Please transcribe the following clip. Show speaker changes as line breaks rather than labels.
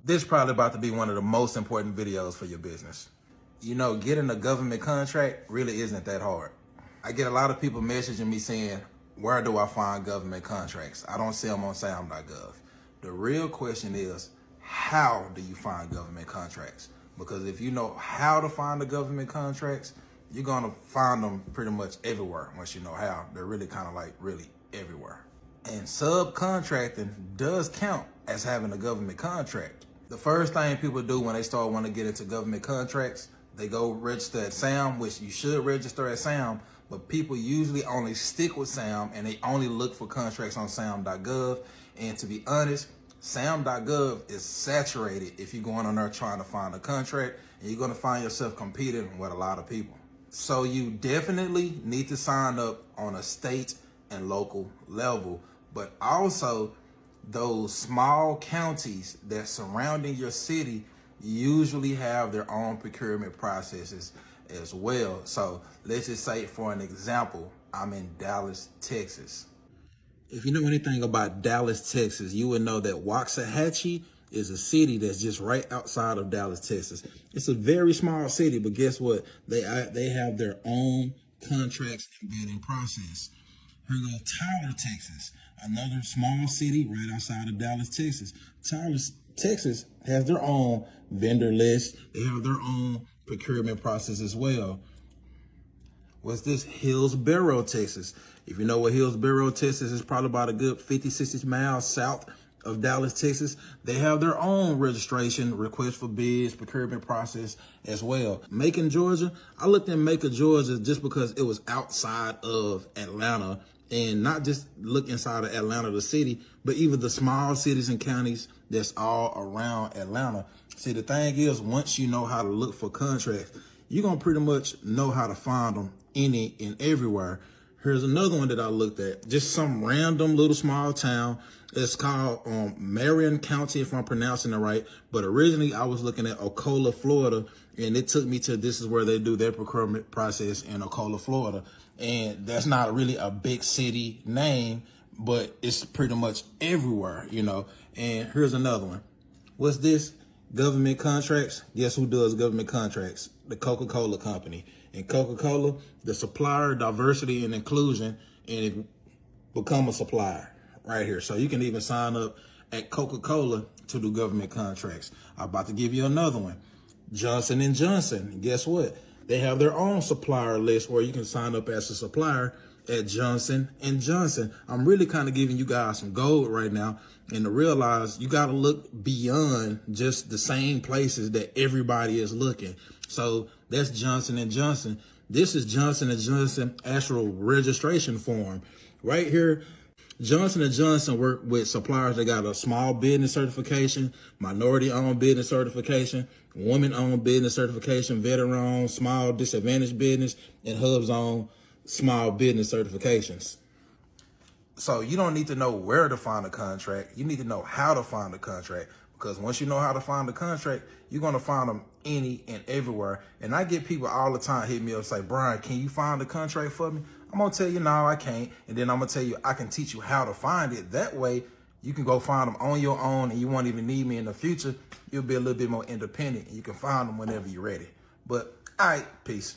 This is probably about to be one of the most important videos for your business. You know, getting a government contract really isn't that hard. I get a lot of people messaging me saying, where do I find government contracts? I don't see them on SAM.gov. The real question is, how do you find government contracts? Because if you know how to find the government contracts, you're gonna find them pretty much everywhere once you know how. They're really kind of like really everywhere. And subcontracting does count as having a government contract. The first thing people do when they start wanting to get into government contracts, they go register at SAM, which you should register at SAM, but people usually only stick with SAM and they only look for contracts on SAM.gov. And to be honest, SAM.gov is saturated if you're going on there trying to find a contract, and you're gonna find yourself competing with a lot of people. So you definitely need to sign up on a state and local level, but also those small counties that surrounding your city usually have their own procurement processes as well. So let's just say, for an example, I'm in Dallas, Texas. If you know anything about Dallas, Texas, you would know that Waxahachie is a city that's just right outside of Dallas, Texas. It's a very small city, but guess what? They have their own contracts and bidding process. Here go Tyler, Texas, another small city right outside of Dallas, Texas. Tyler, Texas has their own vendor list. They have their own procurement process as well. What's this? Hillsboro, Texas. If you know what Hillsboro, Texas is, probably about a good 50, 60 miles south of Dallas, Texas. They have their own registration, request for bids, procurement process as well. Macon, Georgia. I looked in Macon, Georgia just because it was outside of Atlanta, and not just look inside of Atlanta, the city, but even the small cities and counties that's all around Atlanta. See, the thing is, once you know how to look for contracts, you're going to pretty much know how to find them any and everywhere. Here's another one that I looked at. Just some random little small town. It's called Marion County, if I'm pronouncing it right. But originally I was looking at Ocala, Florida, and it took me to, this is where they do their procurement process in Ocala, Florida. And that's not really a big city name, but it's pretty much everywhere, you know. And here's another one. What's this? Government contracts. Guess who does government contracts? The Coca-Cola company. And Coca-Cola, the supplier, diversity and inclusion, and it become a supplier right here. So you can even sign up at Coca-Cola to do government contracts. I'm about to give you another one. Johnson & Johnson. Guess what? They have their own supplier list where you can sign up as a supplier at Johnson & Johnson. I'm really kind of giving you guys some gold right now, and to realize you got to look beyond just the same places that everybody is looking. So that's Johnson & Johnson. This is Johnson & Johnson actual registration form. Right here, Johnson & Johnson work with suppliers that got a small business certification, minority-owned business certification, women-owned business certification, veteran-owned, small disadvantaged business, and Hubs-owned small business certifications. So you don't need to know where to find a contract. You need to know how to find a contract, because once you know how to find a contract, you're going to find them any and everywhere. And I get people all the time hit me up and say, Brian, can you find a contract for me? I'm going to tell you, no, I can't. And then I'm going to tell you, I can teach you how to find it. That way you can go find them on your own, and you won't even need me in the future. You'll be a little bit more independent, and you can find them whenever you're ready. But all right, peace.